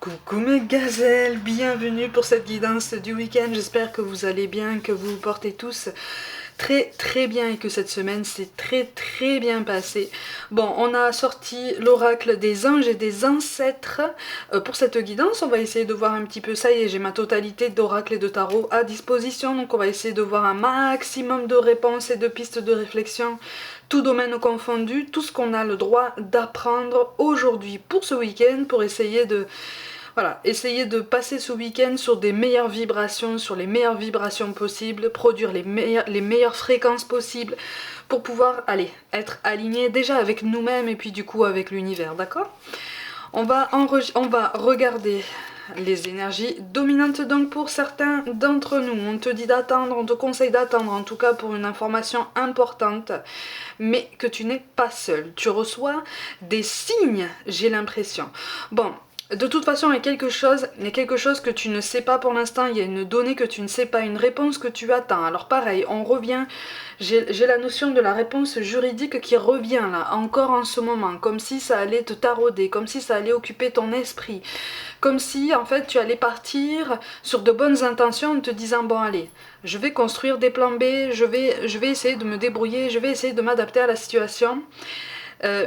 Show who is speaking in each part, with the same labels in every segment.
Speaker 1: Coucou mes gazelles, bienvenue pour cette guidance du week-end. J'espère que vous allez bien, que vous vous portez tous très bien et que cette semaine s'est très bien passée. Bon, on a sorti l'oracle des anges et des ancêtres pour cette guidance. On va essayer de voir un petit peu, ça y est, j'ai ma totalité d'oracle et de tarot à disposition, donc on va essayer de voir un maximum de réponses et de pistes de réflexion, tout domaine confondu, tout ce qu'on a le droit d'apprendre aujourd'hui pour ce week-end, pour essayer de... Voilà, essayez de passer ce week-end sur des meilleures vibrations, sur les meilleures vibrations possibles, produire les meilleures fréquences possibles pour pouvoir, aller être aligné déjà avec nous-mêmes et puis du coup avec l'univers, d'accord ? On va regarder les énergies dominantes donc pour certains d'entre nous. On te dit d'attendre, on te conseille d'attendre en tout cas pour une information importante, mais que tu n'es pas seul. Tu reçois des signes, j'ai l'impression. Bon, de toute façon, il y a quelque chose que tu ne sais pas pour l'instant, il y a une donnée que tu ne sais pas, une réponse que tu attends. Alors pareil, on revient, j'ai la notion de la réponse juridique qui revient là, encore en ce moment, comme si ça allait te tarauder, comme si ça allait occuper ton esprit, comme si en fait tu allais partir sur de bonnes intentions en te disant bon allez, je vais construire des plans B, je vais essayer de me débrouiller, je vais essayer de m'adapter à la situation.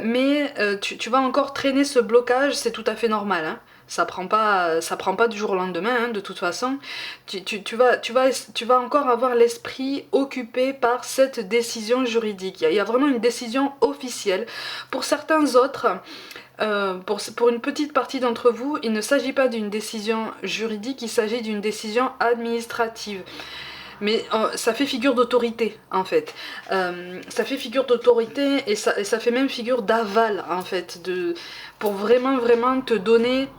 Speaker 1: Mais tu vas encore traîner ce blocage, c'est tout à fait normal, hein. Ça prend pas du jour au lendemain, hein, de toute façon. Tu vas encore avoir l'esprit occupé par cette décision juridique. Il y a vraiment une décision officielle. Pour certains autres, pour une petite partie d'entre vous, il ne s'agit pas d'une décision juridique, il s'agit d'une décision administrative. Mais ça fait figure d'autorité en fait. Ça fait figure d'autorité et ça fait même figure d'aval en fait, pour vraiment te donner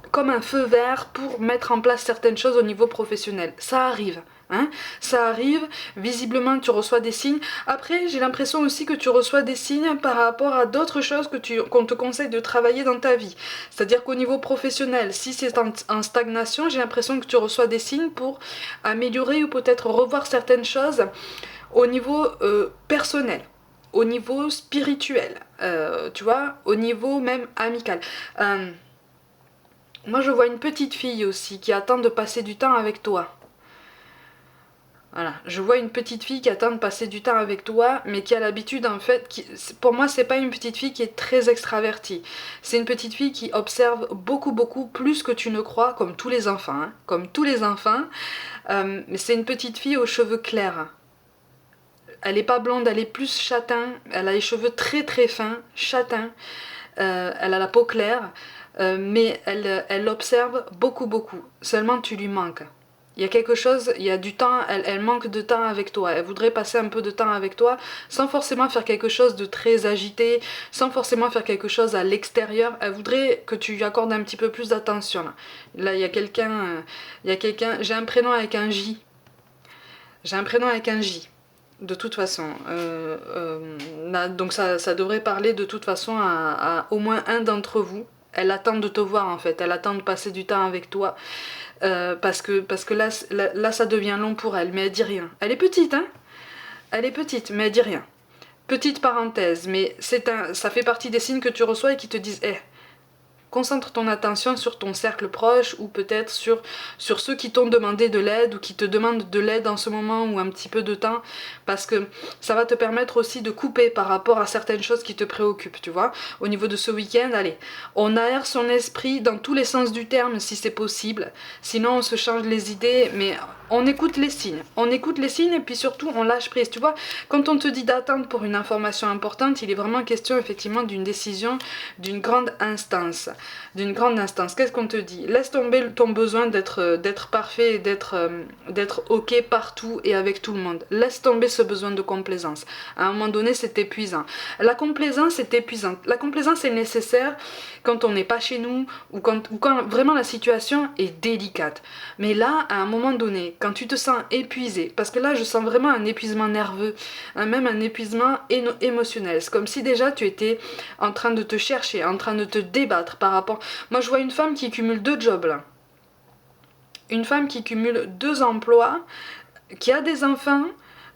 Speaker 1: comme un feu vert pour mettre en place certaines choses au niveau professionnel. Ça arrive. Hein, ça arrive, visiblement tu reçois des signes. Après, j'ai l'impression aussi que tu reçois des signes par rapport à d'autres choses qu'on te conseille de travailler dans ta vie. C'est-à-dire qu'au niveau professionnel, si c'est en stagnation, j'ai l'impression que tu reçois des signes pour améliorer ou peut-être revoir certaines choses au niveau personnel, au niveau spirituel, tu vois, au niveau même amical. Moi, je vois une petite fille aussi qui attend de passer du temps avec toi. Voilà, je vois une petite fille qui attend de passer du temps avec toi, mais qui a l'habitude en fait, pour moi c'est pas une petite fille qui est très extravertie, c'est une petite fille qui observe beaucoup plus que tu ne crois, comme tous les enfants, hein, comme tous les enfants, mais c'est une petite fille aux cheveux clairs. Elle est pas blonde, elle est plus châtain, elle a les cheveux très fins, châtain, elle a la peau claire, mais elle observe beaucoup, seulement tu lui manques. Il y a quelque chose, il y a du temps, elle manque de temps avec toi. Elle voudrait passer un peu de temps avec toi sans forcément faire quelque chose de très agité, sans forcément faire quelque chose à l'extérieur. Elle voudrait que tu lui accordes un petit peu plus d'attention. Là, il y a quelqu'un, j'ai un prénom avec un J. J'ai un prénom avec un J. De toute façon. Donc ça devrait parler de toute façon à au moins un d'entre vous. Elle attend de te voir en fait, elle attend de passer du temps avec toi. Parce que là ça devient long pour elle, mais elle dit rien. Elle est petite, hein. Elle est petite, mais elle dit rien. Petite parenthèse, mais ça fait partie des signes que tu reçois et qui te disent concentre ton attention sur ton cercle proche ou peut-être sur ceux qui t'ont demandé de l'aide ou qui te demandent de l'aide en ce moment ou un petit peu de temps, parce que ça va te permettre aussi de couper par rapport à certaines choses qui te préoccupent, tu vois. Au niveau de ce week-end, allez, on aère son esprit dans tous les sens du terme si c'est possible, sinon on se change les idées, mais on écoute les signes. On écoute les signes et puis surtout on lâche prise, tu vois. Quand on te dit d'attendre pour une information importante, il est vraiment question effectivement d'une décision d'une grande instance. Qu'est-ce qu'on te dit? Laisse tomber ton besoin d'être parfait et d'être ok partout et avec tout le monde. Laisse tomber ce besoin de complaisance. À un moment donné, c'est épuisant. La complaisance est épuisante. La complaisance est nécessaire quand on n'est pas chez nous ou quand vraiment la situation est délicate. Mais là, à un moment donné, quand tu te sens épuisé, parce que là, je sens vraiment un épuisement nerveux, même un épuisement émotionnel. C'est comme si déjà tu étais en train de te chercher, en train de te débattre par rapport... Moi, je vois une femme qui cumule 2 jobs, là. Une femme qui cumule 2 emplois, qui a des enfants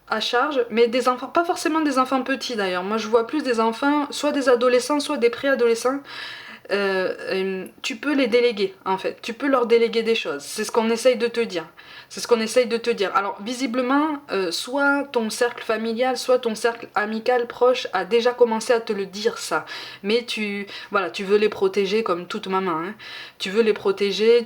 Speaker 1: à charge, mais des enfants, pas forcément des enfants petits d'ailleurs. Moi, je vois plus des enfants, soit des adolescents, soit des préadolescents, tu peux les déléguer en fait, tu peux leur déléguer des choses, c'est ce qu'on essaye de te dire. C'est ce qu'on essaye de te dire. Alors visiblement, soit ton cercle familial, soit ton cercle amical proche a déjà commencé à te le dire ça. Mais voilà, tu veux les protéger comme toute maman. Hein. Tu veux les protéger,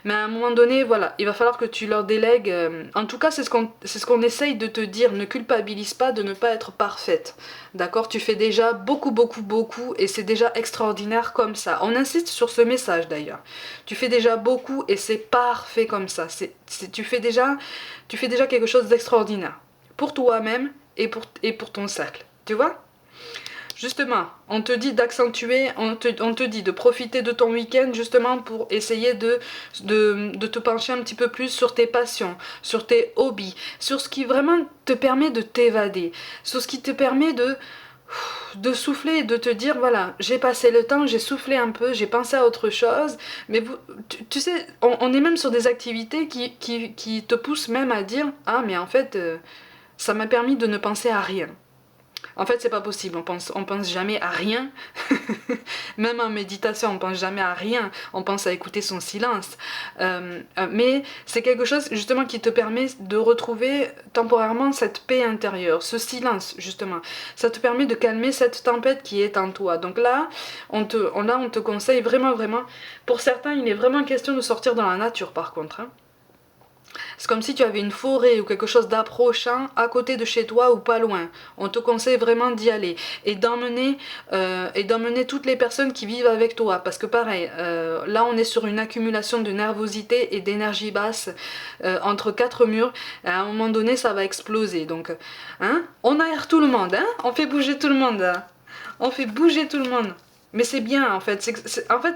Speaker 1: mais à un moment donné, voilà, il va falloir que tu leur délègues. En tout cas, c'est ce qu'on essaye de te dire. Ne culpabilise pas de ne pas être parfaite. D'accord? Tu fais déjà beaucoup, beaucoup, beaucoup et c'est déjà extraordinaire comme ça. On insiste sur ce message d'ailleurs. Tu fais déjà beaucoup et c'est parfait comme ça. Tu fais déjà quelque chose d'extraordinaire. Pour toi-même et pour ton cercle. Tu vois? Justement, on te dit d'accentuer, on te dit de profiter de ton week-end justement pour essayer de te pencher un petit peu plus sur tes passions, sur tes hobbies, sur ce qui vraiment te permet de t'évader, sur ce qui te permet de souffler et de te dire voilà, j'ai passé le temps, j'ai soufflé un peu, j'ai pensé à autre chose, mais tu sais, on est même sur des activités qui te poussent même à dire ah mais en fait ça m'a permis de ne penser à rien. En fait, c'est pas possible, on pense jamais à rien. Même en méditation, on pense jamais à rien. On pense à écouter son silence. Mais c'est quelque chose justement qui te permet de retrouver temporairement cette paix intérieure, ce silence justement. Ça te permet de calmer cette tempête qui est en toi. Donc là, on te conseille vraiment, vraiment. Pour certains, il est vraiment question de sortir dans la nature par contre. Hein. C'est comme si tu avais une forêt ou quelque chose d'approchant à côté de chez toi ou pas loin. On te conseille vraiment d'y aller et d'emmener toutes les personnes qui vivent avec toi. Parce que pareil, là on est sur une accumulation de nervosité et d'énergie basse entre quatre murs. Et à un moment donné ça va exploser. Donc hein, on aère tout le monde, hein, on fait bouger tout le monde. Hein. On fait bouger tout le monde. Mais c'est bien en fait. En fait,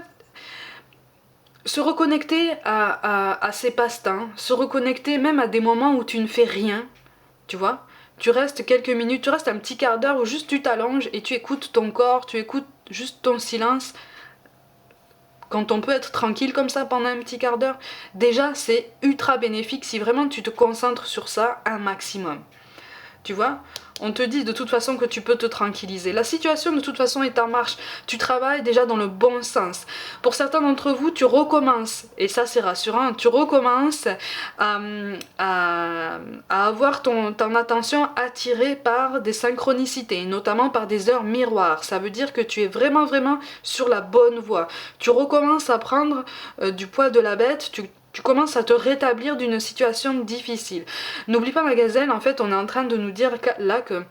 Speaker 1: se reconnecter à ses passe-temps, se reconnecter même à des moments où tu ne fais rien, tu vois. Tu restes quelques minutes, tu restes un petit quart d'heure où juste tu t'allonges et tu écoutes ton corps, tu écoutes juste ton silence. Quand on peut être tranquille comme ça pendant un petit quart d'heure, déjà c'est ultra bénéfique si vraiment tu te concentres sur ça un maximum. Tu vois, on te dit de toute façon que tu peux te tranquilliser. La situation de toute façon est en marche. Tu travailles déjà dans le bon sens. Pour certains d'entre vous, tu recommences, et ça c'est rassurant, tu recommences à avoir ton attention attirée par des synchronicités, notamment par des heures miroirs. Ça veut dire que tu es vraiment, vraiment sur la bonne voie. Tu recommences à prendre du poil de la bête, tu commences à te rétablir d'une situation difficile. N'oublie pas ma gazelle, en fait, on est en train de nous dire là que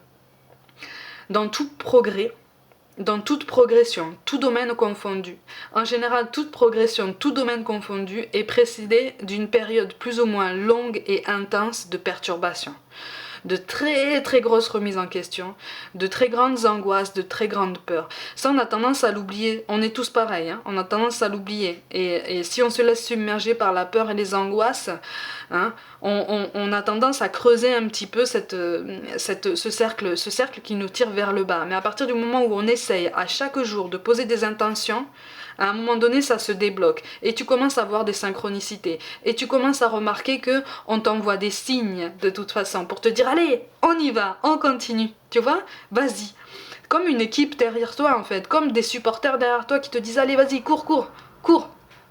Speaker 1: dans tout progrès, dans toute progression, tout domaine confondu, en général toute progression, tout domaine confondu est précédé d'une période plus ou moins longue et intense de perturbation. De très très grosses remises en question, de très grandes angoisses, de très grandes peurs. Ça, on a tendance à l'oublier. On est tous pareils, hein, on a tendance à l'oublier. Et si on se laisse submerger par la peur et les angoisses, hein, on a tendance à creuser un petit peu ce cercle qui nous tire vers le bas. Mais à partir du moment où on essaye à chaque jour de poser des intentions, à un moment donné, ça se débloque et tu commences à voir des synchronicités et tu commences à remarquer que on t'envoie des signes de toute façon pour te dire allez, on y va, on continue, tu vois, vas-y. Comme une équipe derrière toi en fait, comme des supporters derrière toi qui te disent allez, vas-y, cours, cours, cours,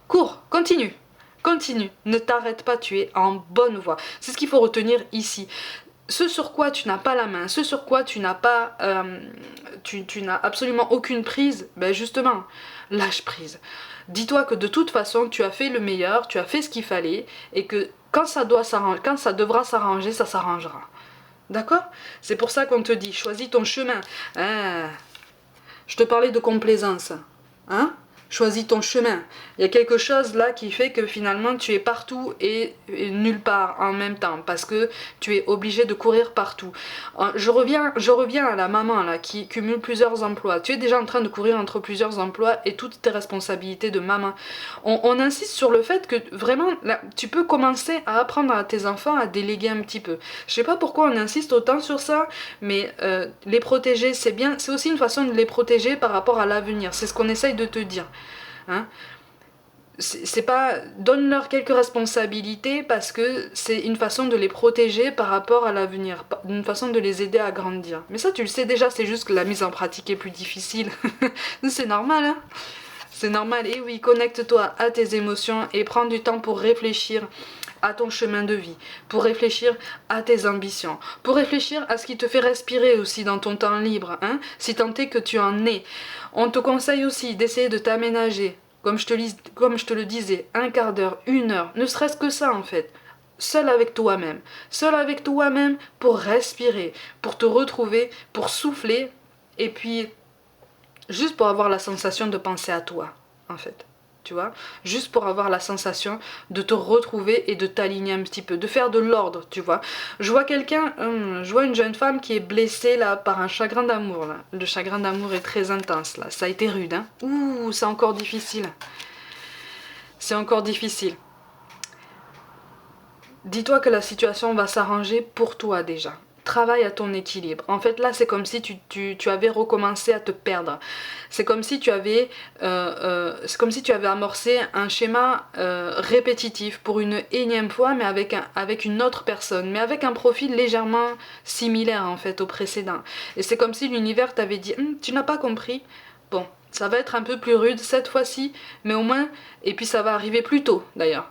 Speaker 1: cours, continue. Continue, ne t'arrête pas, tu es en bonne voie. C'est ce qu'il faut retenir ici. Ce sur quoi tu n'as pas la main, ce sur quoi tu n'as pas, tu n'as absolument aucune prise, ben justement, lâche prise. Dis-toi que de toute façon, tu as fait le meilleur, tu as fait ce qu'il fallait, et que quand ça devra s'arranger, ça s'arrangera. D'accord? C'est pour ça qu'on te dit, choisis ton chemin. Ah, je te parlais de complaisance. Hein? Choisis ton chemin. Il y a quelque chose là qui fait que finalement tu es partout et nulle part en même temps parce que tu es obligé de courir partout. Je reviens à la maman là qui cumule plusieurs emplois. Tu es déjà en train de courir entre plusieurs emplois et toutes tes responsabilités de maman. On insiste sur le fait que vraiment là, tu peux commencer à apprendre à tes enfants à déléguer un petit peu. Je sais pas pourquoi on insiste autant sur ça, mais les protéger c'est bien. C'est aussi une façon de les protéger par rapport à l'avenir. C'est ce qu'on essaye de te dire. Hein, c'est pas donne-leur quelques responsabilités parce que c'est une façon de les protéger par rapport à l'avenir, une façon de les aider à grandir. Mais ça tu le sais déjà, c'est juste que la mise en pratique est plus difficile. C'est normal, hein. C'est normal. Et oui, connecte-toi à tes émotions et prends du temps pour réfléchir à ton chemin de vie, pour réfléchir à tes ambitions, pour réfléchir à ce qui te fait respirer aussi dans ton temps libre, hein, si tant est que tu en es. On te conseille aussi d'essayer de t'aménager, comme je te le disais, un quart d'heure, 1 heure, ne serait-ce que ça en fait. Seul avec toi-même pour respirer, pour te retrouver, pour souffler, et puis juste pour avoir la sensation de penser à toi, en fait. Tu vois, juste pour avoir la sensation de te retrouver et de t'aligner un petit peu, de faire de l'ordre, tu vois. Je vois je vois une jeune femme qui est blessée là par un chagrin d'amour là. Le chagrin d'amour est très intense là, ça a été rude, hein. Ouh, c'est encore difficile. C'est encore difficile. Dis-toi que la situation va s'arranger pour toi déjà. Travaille à ton équilibre. En fait, là, c'est comme si tu avais recommencé à te perdre. C'est comme si c'est comme si tu avais amorcé un schéma répétitif pour une énième fois, mais avec une autre personne, mais avec un profil légèrement similaire en fait au précédent. Et c'est comme si l'univers t'avait dit, tu n'as pas compris. Bon, ça va être un peu plus rude cette fois-ci, mais au moins, et puis ça va arriver plus tôt d'ailleurs.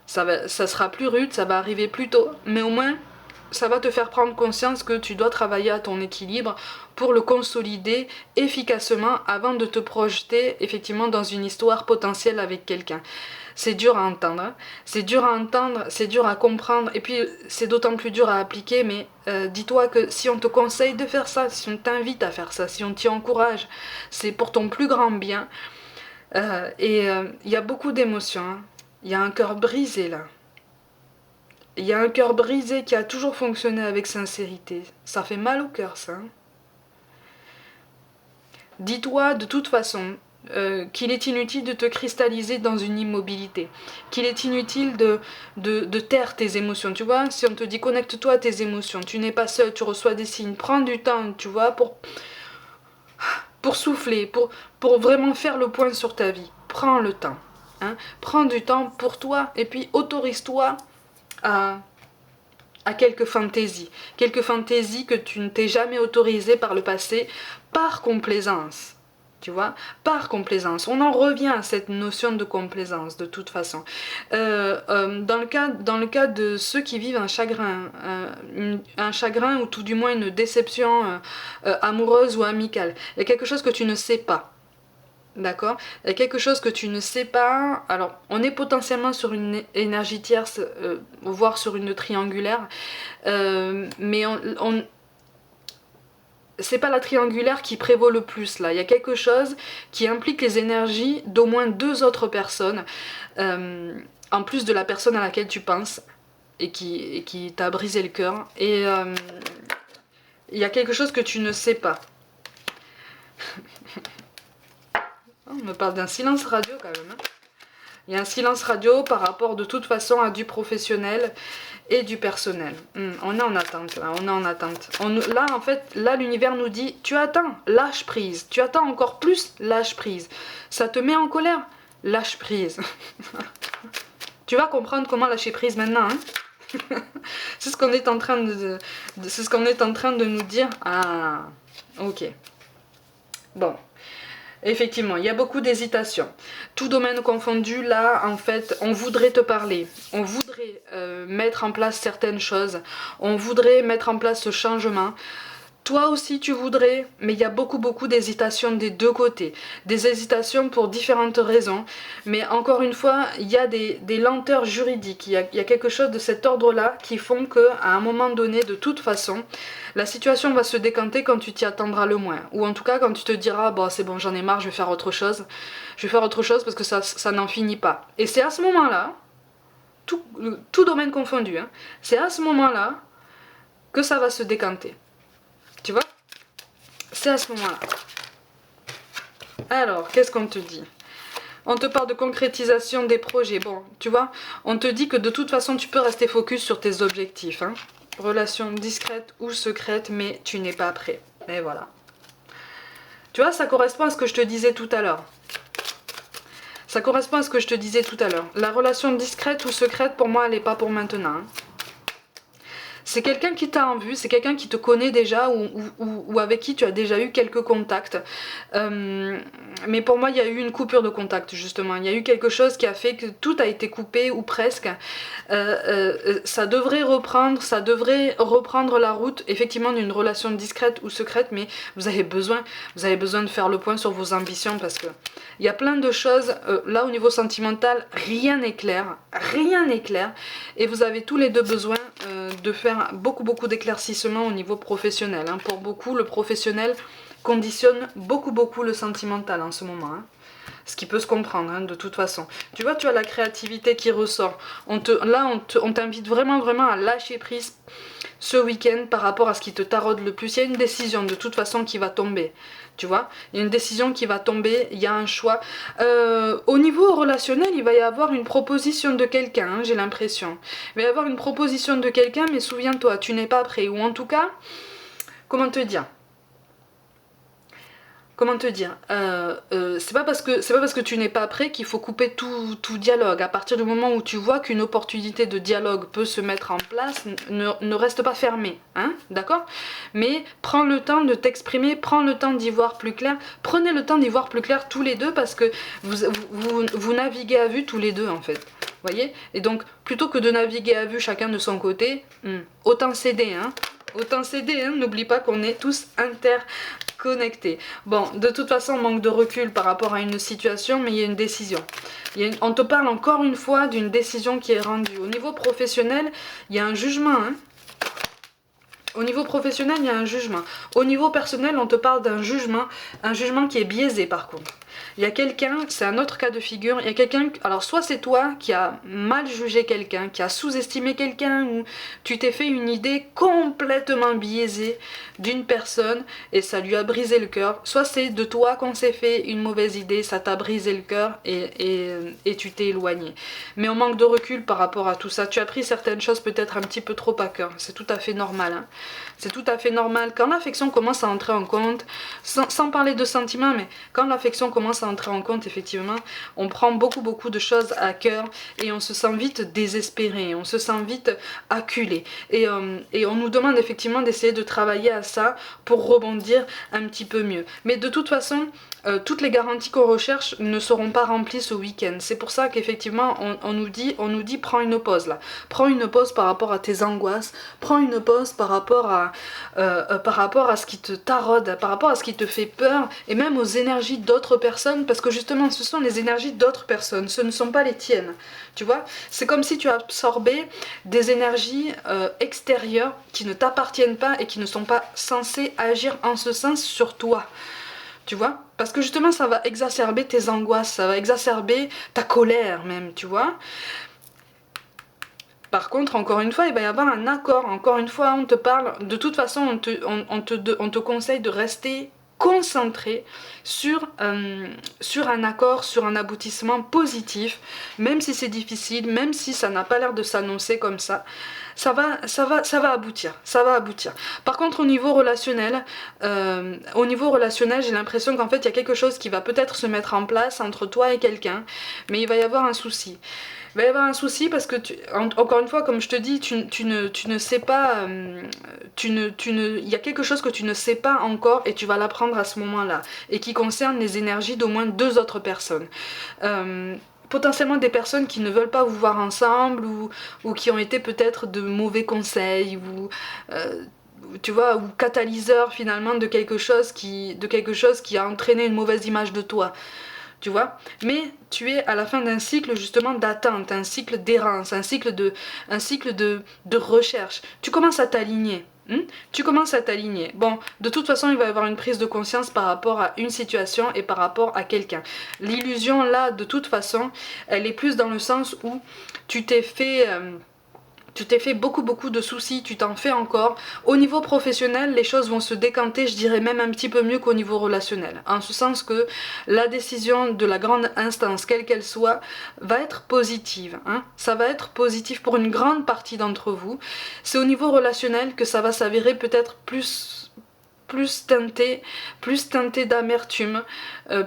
Speaker 1: Ça sera plus rude, ça va arriver plus tôt, mais au moins ça va te faire prendre conscience que tu dois travailler à ton équilibre pour le consolider efficacement avant de te projeter effectivement dans une histoire potentielle avec quelqu'un. C'est dur à entendre, hein. C'est dur à entendre, c'est dur à comprendre, et puis c'est d'autant plus dur à appliquer, mais dis-toi que si on te conseille de faire ça, si on t'invite à faire ça, si on t'y encourage, c'est pour ton plus grand bien. Il y a beaucoup d'émotions, hein. Il y a un cœur brisé là. Il y a un cœur brisé qui a toujours fonctionné avec sincérité. Ça fait mal au cœur, ça. Dis-toi de toute façon qu'il est inutile de te cristalliser dans une immobilité. Qu'il est inutile de taire tes émotions. Tu vois, si on te dit connecte-toi à tes émotions, tu n'es pas seul, tu reçois des signes. Prends du temps, tu vois, pour souffler, pour vraiment faire le point sur ta vie. Prends le temps. Hein. Prends du temps pour toi et puis autorise-toi à quelques fantaisies que tu ne t'es jamais autorisé par le passé, par complaisance, tu vois, par complaisance. On en revient à cette notion de complaisance de toute façon. Dans le cas de ceux qui vivent un chagrin ou tout du moins une déception amoureuse ou amicale, il y a quelque chose que tu ne sais pas. D'accord. Il y a quelque chose que tu ne sais pas. Alors, on est potentiellement sur une énergie tierce, voire sur une triangulaire, mais c'est pas la triangulaire qui prévaut le plus là. Il y a quelque chose qui implique les énergies d'au moins 2 autres personnes, en plus de la personne à laquelle tu penses et qui t'a brisé le cœur. Et il y a quelque chose que tu ne sais pas. On me parle d'un silence radio quand même. Hein. Il y a un silence radio par rapport de toute façon à du professionnel et du personnel. On est en attente là, on est en attente. Là en fait, là l'univers nous dit, tu attends, lâche prise. Tu attends encore plus, lâche prise. Ça te met en colère, lâche prise. Tu vas comprendre comment lâcher prise maintenant. Hein. C'est ce qu'on est en train c'est ce qu'on est en train de nous dire. Ah, ok. Bon. Effectivement, il y a beaucoup d'hésitation. Tout domaine confondu, là, en fait, on voudrait te parler. On voudrait mettre en place certaines choses. On voudrait mettre en place ce changement. Toi aussi, tu voudrais, mais il y a beaucoup d'hésitations des deux côtés. Des hésitations pour différentes raisons. Mais encore une fois, il y a des lenteurs juridiques. Il y a quelque chose de cet ordre-là qui font qu'à un moment donné, de toute façon, la situation va se décanter quand tu t'y attendras le moins. Ou en tout cas, quand tu te diras, bon, c'est bon, j'en ai marre, je vais faire autre chose. Je vais faire autre chose parce que ça n'en finit pas. Et c'est à ce moment-là, tout domaine confondu, hein, c'est à ce moment-là que ça va se décanter. Tu vois? C'est à ce moment-là. Alors, qu'est-ce qu'on te dit? On te parle de concrétisation des projets. Bon, tu vois, on te dit que de toute façon, tu peux rester focus sur tes objectifs. Hein. Relation discrète ou secrète, mais tu n'es pas prêt. Et voilà. Tu vois, ça correspond à ce que je te disais tout à l'heure. Ça correspond à ce que je te disais tout à l'heure. La relation discrète ou secrète, pour moi, elle n'est pas pour maintenant. Hein. C'est quelqu'un qui t'a en vue, c'est quelqu'un qui te connaît déjà ou avec qui tu as déjà eu quelques contacts. Mais pour moi, il y a eu une coupure de contact, justement. Il y a eu quelque chose qui a fait que tout a été coupé, ou presque. Ça devrait reprendre la route, effectivement, d'une relation discrète ou secrète, mais vous avez besoin de faire le point sur vos ambitions, parce que il y a plein de choses. Là, au niveau sentimental, rien n'est clair, et vous avez tous les deux besoin de faire beaucoup d'éclaircissements au niveau professionnel. Hein. Pour beaucoup, le professionnel conditionne beaucoup le sentimental en ce moment. Hein. Ce qui peut se comprendre, hein, de toute façon. Tu vois, tu as la créativité qui ressort. On t'invite vraiment à lâcher prise ce week-end par rapport à ce qui te taraude le plus. Il y a une décision de toute façon qui va tomber. Tu vois, il y a une décision qui va tomber, il y a un choix. Au niveau relationnel, il va y avoir une proposition de quelqu'un, hein, j'ai l'impression. Il va y avoir une proposition de quelqu'un, mais souviens-toi, tu n'es pas prêt. Ou en tout cas, comment te dire ? C'est pas parce que tu n'es pas prêt qu'il faut couper tout dialogue. À partir du moment où tu vois qu'une opportunité de dialogue peut se mettre en place, ne reste pas fermé, hein, d'accord? Mais prends le temps de t'exprimer, prends le temps d'y voir plus clair, prenez le temps d'y voir plus clair tous les deux, parce que vous naviguez à vue tous les deux en fait. Voyez? Et donc, plutôt que de naviguer à vue chacun de son côté, autant céder, hein. Autant céder, hein. N'oublie pas qu'on est tous interconnectés. Bon, de toute façon, on manque de recul par rapport à une situation, mais il y a une décision. On te parle encore une fois d'une décision qui est rendue. Au niveau professionnel, il y a un jugement, hein. Au niveau professionnel, il y a un jugement. Au niveau personnel, on te parle d'un jugement qui est biaisé par contre. Il y a quelqu'un, c'est un autre cas de figure, il y a quelqu'un, alors soit c'est toi qui as mal jugé quelqu'un, qui a sous-estimé quelqu'un, ou tu t'es fait une idée complètement biaisée d'une personne et ça lui a brisé le cœur, soit c'est de toi qu'on s'est fait une mauvaise idée, ça t'a brisé le cœur et tu t'es éloigné. Mais on manque de recul par rapport à tout ça, tu as pris certaines choses peut-être un petit peu trop à cœur, c'est tout à fait normal, hein. C'est tout à fait normal. Quand l'affection commence à entrer en compte, sans parler de sentiments, mais quand l'affection commence à entrer en compte, effectivement, on prend beaucoup de choses à cœur et on se sent vite désespéré, on se sent vite acculé. Et on nous demande effectivement d'essayer de travailler à ça pour rebondir un petit peu mieux. Mais de toute façon, toutes les garanties qu'on recherche ne seront pas remplies ce week-end. C'est pour ça qu'effectivement, on nous dit prends une pause là. Prends une pause par rapport à tes angoisses, prends une pause par rapport à ce qui te taraude, par rapport à ce qui te fait peur, et même aux énergies d'autres personnes, parce que justement, ce sont les énergies d'autres personnes, ce ne sont pas les tiennes. Tu vois, c'est comme si tu absorbais des énergies extérieures qui ne t'appartiennent pas et qui ne sont pas censées agir en ce sens sur toi. Tu vois, parce que justement ça va exacerber tes angoisses, ça va exacerber ta colère même, tu vois. Par contre, encore une fois, il va y avoir un accord. Encore une fois, on te parle, de toute façon, on te conseille de rester concentré sur un accord, sur un aboutissement positif, même si c'est difficile, même si ça n'a pas l'air de s'annoncer comme ça. Ça va aboutir, ça va aboutir. Par contre, au niveau relationnel, j'ai l'impression qu'en fait, il y a quelque chose qui va peut-être se mettre en place entre toi et quelqu'un, mais il va y avoir un souci. Il va y avoir un souci parce que, encore une fois, comme je te dis, tu ne sais pas, il y a quelque chose que tu ne sais pas encore et tu vas l'apprendre à ce moment-là, et qui concerne les énergies d'au moins 2 autres personnes. Potentiellement des personnes qui ne veulent pas vous voir ensemble, ou qui ont été peut-être de mauvais conseils, ou tu vois, ou catalyseurs finalement de quelque chose qui a entraîné une mauvaise image de toi. Tu vois, mais tu es à la fin d'un cycle justement d'attente, un cycle d'errance, un cycle de recherche. Tu commences à t'aligner. Tu commences à t'aligner. Bon, de toute façon, il va y avoir une prise de conscience par rapport à une situation et par rapport à quelqu'un. L'illusion là, de toute façon, elle est plus dans le sens où tu t'es fait beaucoup de soucis, tu t'en fais encore. Au niveau professionnel, les choses vont se décanter, je dirais même un petit peu mieux qu'au niveau relationnel. En ce sens que la décision de la grande instance, quelle qu'elle soit, va être positive. Hein. Ça va être positif pour une grande partie d'entre vous. C'est au niveau relationnel que ça va s'avérer peut-être plus plus teinté d'amertume,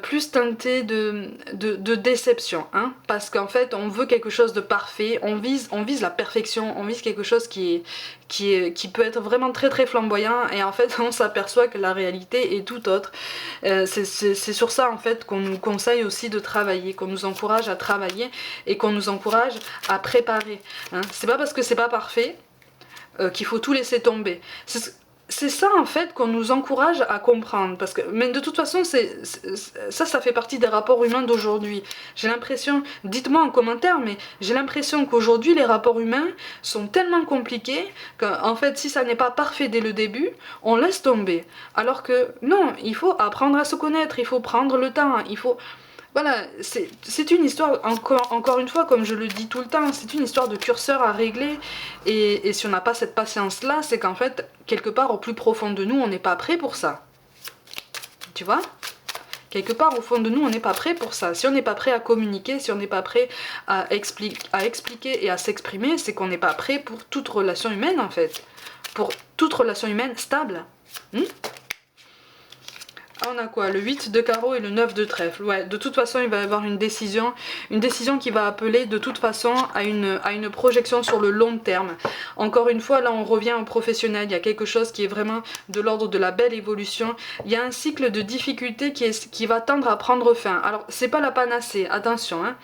Speaker 1: plus teinté de déception, hein, parce qu'en fait on veut quelque chose de parfait, on vise la perfection, on vise quelque chose qui peut être vraiment très très flamboyant, et en fait on s'aperçoit que la réalité est tout autre. C'est sur ça en fait qu'on nous conseille aussi de travailler, qu'on nous encourage à travailler et qu'on nous encourage à préparer, hein. C'est pas parce que c'est pas parfait qu'il faut tout laisser tomber. C'est ça en fait qu'on nous encourage à comprendre, parce que mais de toute façon ça fait partie des rapports humains d'aujourd'hui. J'ai l'impression, dites-moi en commentaire, mais j'ai l'impression qu'aujourd'hui les rapports humains sont tellement compliqués qu'en fait si ça n'est pas parfait dès le début, on laisse tomber. Alors que non, il faut apprendre à se connaître, il faut prendre le temps, il faut... Voilà, c'est une histoire, encore une fois, comme je le dis tout le temps, c'est une histoire de curseur à régler, et si on n'a pas cette patience-là, c'est qu'en fait, quelque part au plus profond de nous, on n'est pas prêt pour ça. Tu vois ? Quelque part au fond de nous, on n'est pas prêt pour ça. Si on n'est pas prêt à communiquer, si on n'est pas prêt à expliquer et à s'exprimer, c'est qu'on n'est pas prêt pour toute relation humaine, en fait. Pour toute relation humaine stable. On a quoi? Le 8 de carreau et le 9 de trèfle. Ouais, de toute façon, il va y avoir une décision qui va appeler de toute façon à une projection sur le long terme. Encore une fois, là, on revient au professionnel. Il y a quelque chose qui est vraiment de l'ordre de la belle évolution. Il y a un cycle de difficultés qui va tendre à prendre fin. Alors, c'est pas la panacée, attention, hein.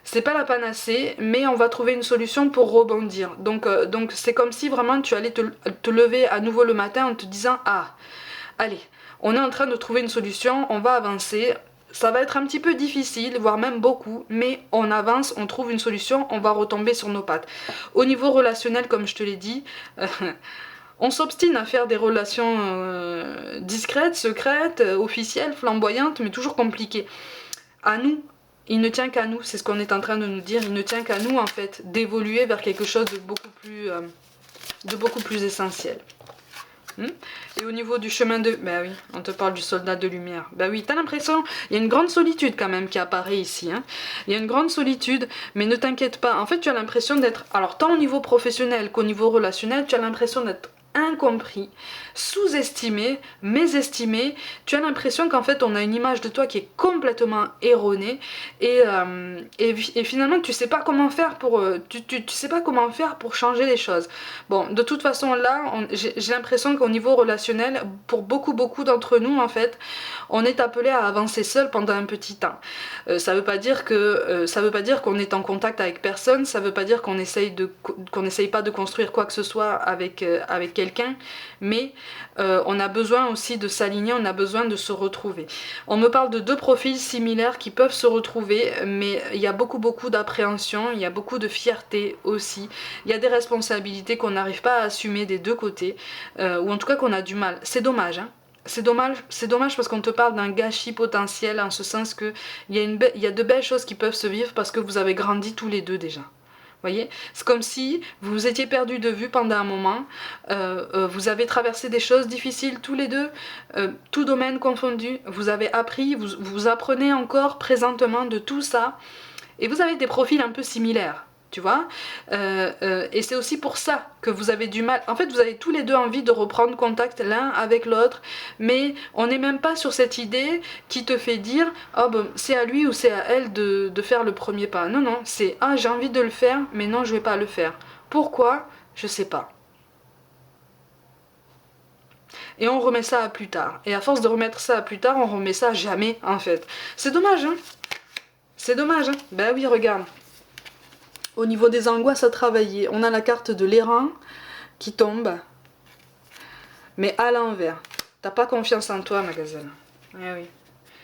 Speaker 1: C'est pas la panacée, mais on va trouver une solution pour rebondir. Donc c'est comme si vraiment tu allais te lever à nouveau le matin en te disant « Ah, allez ». On est en train de trouver une solution, on va avancer, ça va être un petit peu difficile, voire même beaucoup, mais on avance, on trouve une solution, on va retomber sur nos pattes. Au niveau relationnel, comme je te l'ai dit, on s'obstine à faire des relations discrètes, secrètes, officielles, flamboyantes, mais toujours compliquées. À nous, il ne tient qu'à nous, c'est ce qu'on est en train de nous dire, il ne tient qu'à nous en fait d'évoluer vers quelque chose de beaucoup plus essentiel. Et au niveau du chemin de... Bah oui, on te parle du soldat de lumière. Bah oui, t'as l'impression... Il y a une grande solitude quand même qui apparaît ici. Hein. Il y a une grande solitude, mais ne t'inquiète pas. En fait, tu as l'impression d'être... Alors, tant au niveau professionnel qu'au niveau relationnel, tu as l'impression d'être incompris, sous-estimé, mésestimé. Tu as l'impression qu'en fait on a une image de toi qui est complètement erronée, et finalement tu sais pas comment faire pour tu sais pas comment faire pour changer les choses. Bon, de toute façon là j'ai l'impression qu'au niveau relationnel, pour beaucoup d'entre nous en fait, on est appelé à avancer seul pendant un petit temps. Ça veut pas dire qu'on est en contact avec personne, ça veut pas dire qu'on essaye pas de construire quoi que ce soit avec quelqu'un, mais on a besoin aussi de s'aligner, on a besoin de se retrouver. On me parle de deux profils similaires qui peuvent se retrouver, mais il y a beaucoup d'appréhension, il y a beaucoup de fierté aussi, il y a des responsabilités qu'on n'arrive pas à assumer des deux côtés, ou en tout cas qu'on a du mal. C'est dommage, hein. C'est dommage parce qu'on te parle d'un gâchis potentiel, en ce sens que il y a de belles choses qui peuvent se vivre parce que vous avez grandi tous les deux déjà. Voyez, c'est comme si vous vous étiez perdus de vue pendant un moment, vous avez traversé des choses difficiles tous les deux, tout domaine confondu, vous avez appris, vous apprenez encore présentement de tout ça, et vous avez des profils un peu similaires, tu vois, et c'est aussi pour ça que vous avez du mal. En fait, vous avez tous les deux envie de reprendre contact l'un avec l'autre, mais on n'est même pas sur cette idée qui te fait dire « Oh ben, c'est à lui ou c'est à elle de faire le premier pas ». Non, c'est « Ah, j'ai envie de le faire, mais non, je vais pas le faire. Pourquoi ? Je sais pas. » Et on remet ça à plus tard. Et à force de remettre ça à plus tard, on remet ça à jamais, en fait. C'est dommage, hein. C'est dommage, hein. Ben oui, regarde. Au niveau des angoisses à travailler, on a la carte de l'airain qui tombe, mais à l'envers. T'as pas confiance en toi, ma gazelle. Eh oui.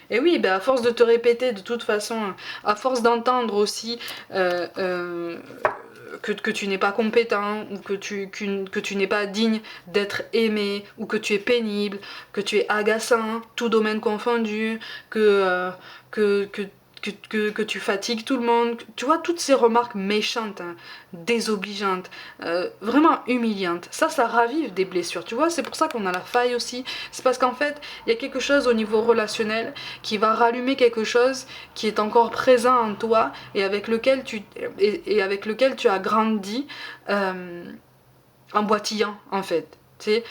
Speaker 1: Et oui, ben à force de te répéter, de toute façon, à force d'entendre aussi que tu n'es pas compétent, ou que tu n'es pas digne d'être aimé, ou que tu es pénible, que tu es agaçant, tout domaine confondu, que tu fatigues tout le monde, tu vois, toutes ces remarques méchantes, hein, désobligeantes, vraiment humiliantes, ça ravive des blessures, tu vois, c'est pour ça qu'on a la faille aussi, c'est parce qu'en fait, il y a quelque chose au niveau relationnel qui va rallumer quelque chose qui est encore présent en toi, et avec lequel tu as grandi en boitillant, en fait. Tu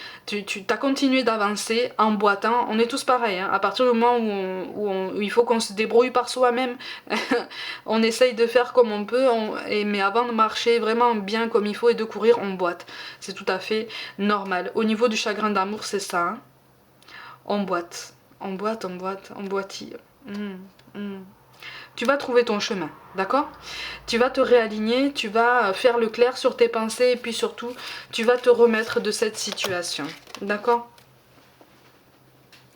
Speaker 1: as continué d'avancer en boitant. On est tous pareils, hein. À partir du moment où il faut qu'on se débrouille par soi-même, on essaye de faire comme on peut, mais avant de marcher vraiment bien comme il faut et de courir, on boite. C'est tout à fait normal. Au niveau du chagrin d'amour, c'est ça, hein. On boite, on boite, on boite, on boitille. Tu vas trouver ton chemin, d'accord? Tu vas te réaligner, tu vas faire le clair sur tes pensées et puis surtout, tu vas te remettre de cette situation, d'accord?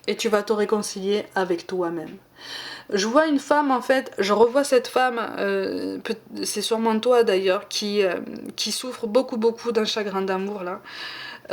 Speaker 1: Et tu vas te réconcilier avec toi-même. Je vois une femme, en fait, je revois cette femme, c'est sûrement toi d'ailleurs, qui souffre beaucoup d'un chagrin d'amour là.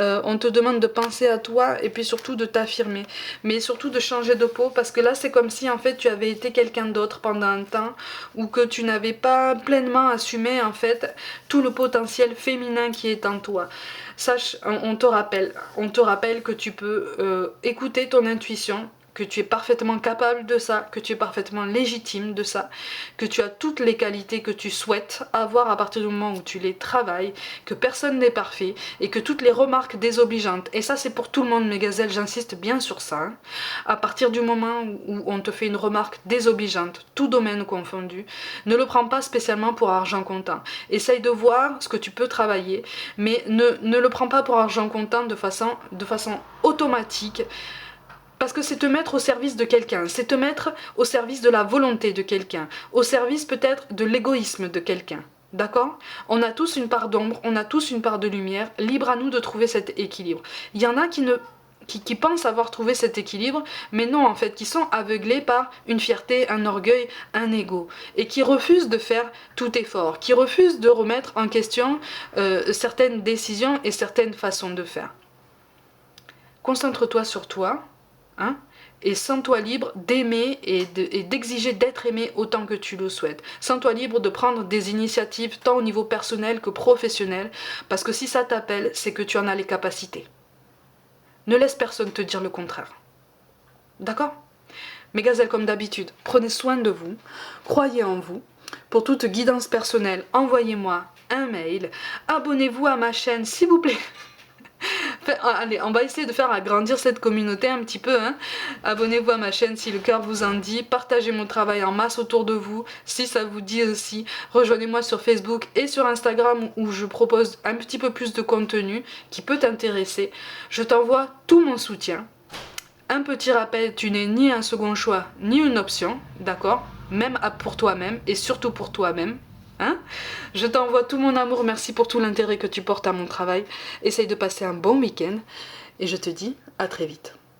Speaker 1: On te demande de penser à toi et puis surtout de t'affirmer, mais surtout de changer de peau, parce que là c'est comme si en fait tu avais été quelqu'un d'autre pendant un temps, ou que tu n'avais pas pleinement assumé en fait tout le potentiel féminin qui est en toi. Sache, on te rappelle que tu peux écouter ton intuition, que tu es parfaitement capable de ça, que tu es parfaitement légitime de ça, que tu as toutes les qualités que tu souhaites avoir à partir du moment où tu les travailles, que personne n'est parfait et que toutes les remarques désobligeantes, et ça c'est pour tout le monde mes gazelles, j'insiste bien sur ça, hein, à partir du moment où on te fait une remarque désobligeante, tout domaine confondu, ne le prends pas spécialement pour argent comptant. Essaye de voir ce que tu peux travailler, mais ne le prends pas pour argent comptant de façon automatique. Parce que c'est te mettre au service de quelqu'un, c'est te mettre au service de la volonté de quelqu'un, au service peut-être de l'égoïsme de quelqu'un. D'accord? On a tous une part d'ombre, on a tous une part de lumière, libre à nous de trouver cet équilibre. Il y en a qui pensent avoir trouvé cet équilibre, mais non en fait, qui sont aveuglés par une fierté, un orgueil, un ego, et qui refusent de faire tout effort, qui refusent de remettre en question certaines décisions et certaines façons de faire. Concentre-toi sur toi, hein, et sens-toi libre d'aimer et d'exiger d'être aimé autant que tu le souhaites. Sens-toi libre de prendre des initiatives tant au niveau personnel que professionnel, parce que si ça t'appelle, c'est que tu en as les capacités. Ne laisse personne te dire le contraire. D'accord? Mes gazelles, comme d'habitude, prenez soin de vous, croyez en vous. Pour toute guidance personnelle, envoyez-moi un mail, abonnez-vous à ma chaîne s'il vous plaît. Allez, on va essayer de faire agrandir cette communauté un petit peu, hein. Abonnez-vous à ma chaîne si le cœur vous en dit, partagez mon travail en masse autour de vous si ça vous dit aussi, rejoignez-moi sur Facebook et sur Instagram où je propose un petit peu plus de contenu qui peut t'intéresser. Je t'envoie tout mon soutien. Un petit rappel, tu n'es ni un second choix ni une option, d'accord? Même pour toi-même et surtout pour toi-même. Hein? Je t'envoie tout mon amour, merci pour tout l'intérêt que tu portes à mon travail. Essaye de passer un bon week-end et je te dis à très vite.